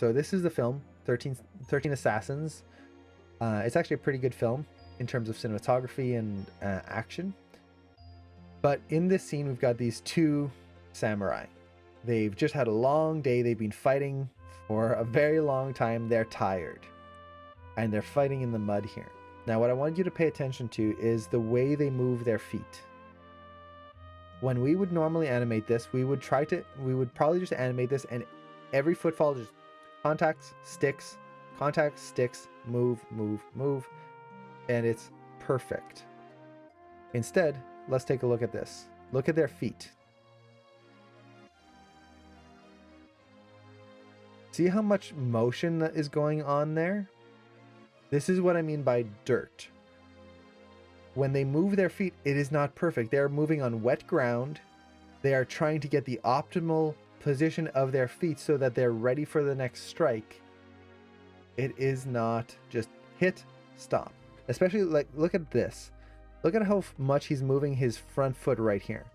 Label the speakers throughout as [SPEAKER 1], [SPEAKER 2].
[SPEAKER 1] So this is the film 13 Assassins. It's actually a pretty good film in terms of cinematography and action. But in this scene, we've got these two samurai. They've just had a long day. They've been fighting for a very long time. They're tired. And they're fighting in the mud here. Now, what I want you to pay attention to is the way they move their feet. When we would normally animate this, we would probably just animate this, and every footfall just contacts, sticks, move, move, move, and it's perfect. Instead, let's take a look at this. Look at their feet. See how much motion is going on there? This is what I mean by dirt. When they move their feet, it is not perfect. They are moving on wet ground. They are trying to get the optimal position of their feet so that they're ready for the next strike. It is not just hit, stop. Especially, like, look at this. Look at how much he's moving his front foot right here.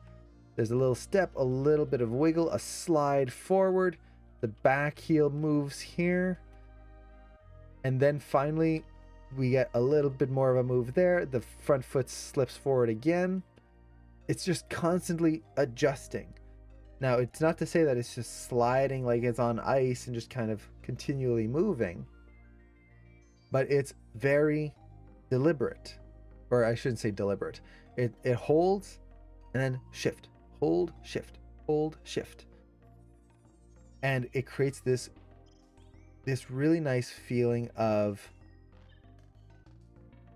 [SPEAKER 1] There's a little step, a little bit of wiggle, a slide forward. The back heel moves here. And then finally, we get a little bit more of a move there. The front foot slips forward again. It's just constantly adjusting. Now, it's not to say that it's just sliding like it's on ice and just kind of continually moving. But it's very deliberate. Or I shouldn't say deliberate. It holds and then shift. Hold, shift. Hold, shift. And it creates this really nice feeling of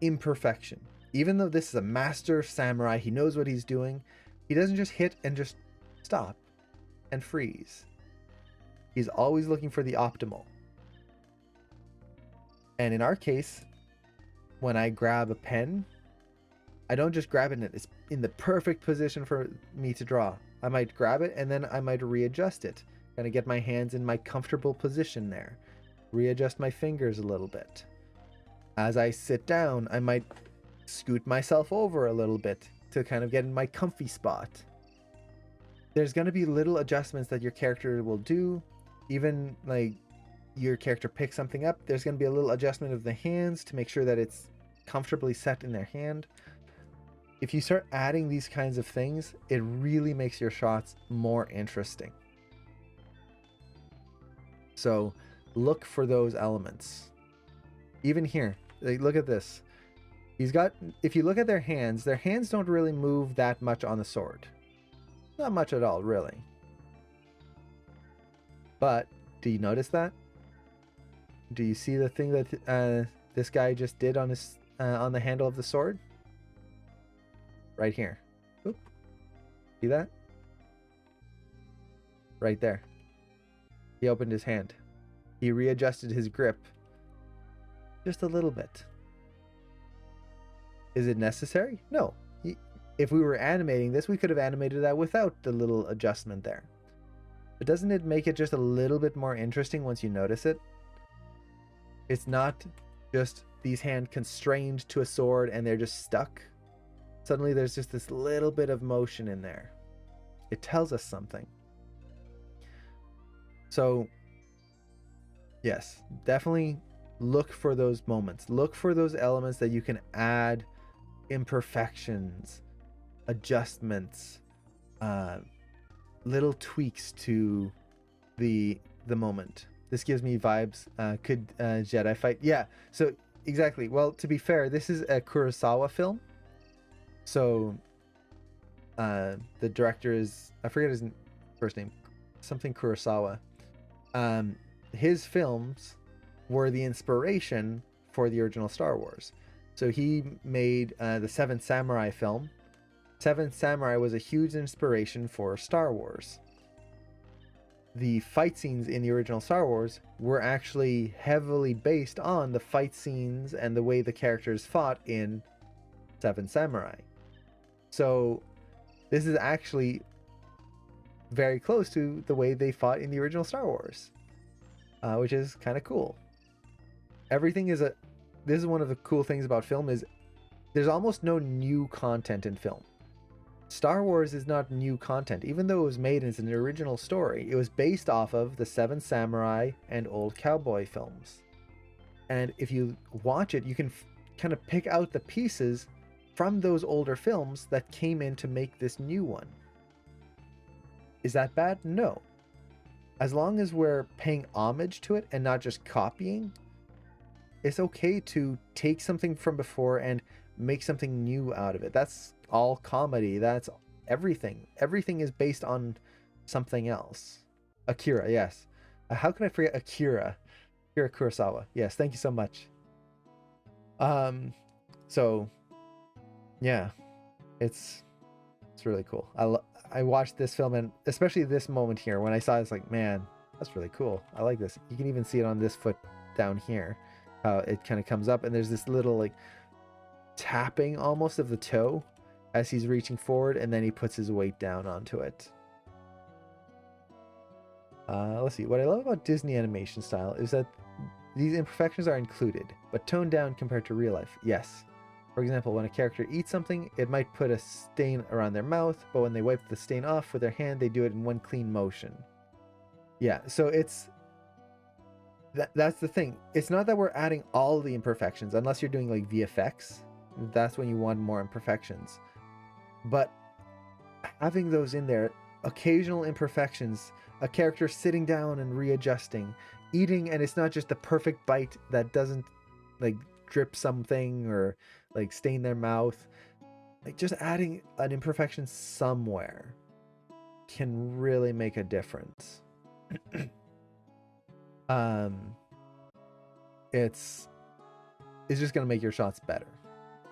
[SPEAKER 1] imperfection. Even though this is a master samurai, he knows what he's doing. He doesn't just hit and just stop and freeze. He's always looking for the optimal. And in our case, when I grab a pen, I don't just grab it and it's in the perfect position for me to draw. I might grab it and then I might readjust it. Kind of get my hands in my comfortable position there. Readjust my fingers a little bit. As I sit down, I might scoot myself over a little bit to kind of get in my comfy spot. There's going to be little adjustments that your character will do. Even like your character picks something up, there's going to be a little adjustment of the hands to make sure that it's comfortably set in their hand. If you start adding these kinds of things, it really makes your shots more interesting. So look for those elements. Even here, like, look at this. If you look at their hands don't really move that much on the sword. Not much at all, really. But do you notice that? Do you see the thing that this guy just did on his on the handle of the sword? Right here. Oop. See that? Right there. He opened his hand. He readjusted his grip just a little bit. Is it necessary? No. If we were animating this, we could have animated that without the little adjustment there. But doesn't it make it just a little bit more interesting once you notice it? It's not just these hands constrained to a sword and they're just stuck. Suddenly there's just this little bit of motion in there. It tells us something. So, yes, definitely look for those moments. Look for those elements that you can add imperfections, adjustments, little tweaks to the moment. This gives me vibes. Could Jedi fight? Yeah, so exactly. Well, to be fair, this is a Kurosawa film. So the director is, I forget his first name, something Kurosawa. His films were the inspiration for the original Star Wars. So he made the Seventh Samurai film. Seventh Samurai was a huge inspiration for Star Wars. The fight scenes in the original Star Wars were actually heavily based on the fight scenes and the way the characters fought in Seven Samurai. So this is actually very close to the way they fought in the original Star Wars, which is kind of cool. Everything is this is one of the cool things about film is there's almost no new content in film. Star Wars is not new content. Even though it was made as an original story, it was based off of the Seven Samurai and old cowboy films. And if you watch it, you can kind of pick out the pieces from those older films that came in to make this new one. Is that bad? No. As long as we're paying homage to it and not just copying, it's okay to take something from before and make something new out of it. That's all comedy. That's everything. Everything is based on something else. Akira, yes. How can I forget Akira? Akira Kurosawa. Yes, thank you so much. So yeah, it's really cool. I watched this film, and especially this moment here when I saw it, it's like, man, that's really cool. I like this. You can even see it on this foot down here. It kind of comes up, and there's this little like tapping almost of the toe as he's reaching forward, and then he puts his weight down onto it. Let's see. What I love about Disney animation style is that these imperfections are included, but toned down compared to real life. Yes. For example, when a character eats something, it might put a stain around their mouth, but when they wipe the stain off with their hand, they do it in one clean motion. Yeah, so it's... That's the thing. It's not that we're adding all the imperfections, unless you're doing like VFX. That's when you want more imperfections. But having those in there, occasional imperfections, a character sitting down and readjusting, eating, and it's not just the perfect bite that doesn't like drip something or like stain their mouth. Like just adding an imperfection somewhere can really make a difference. It's just gonna make your shots better.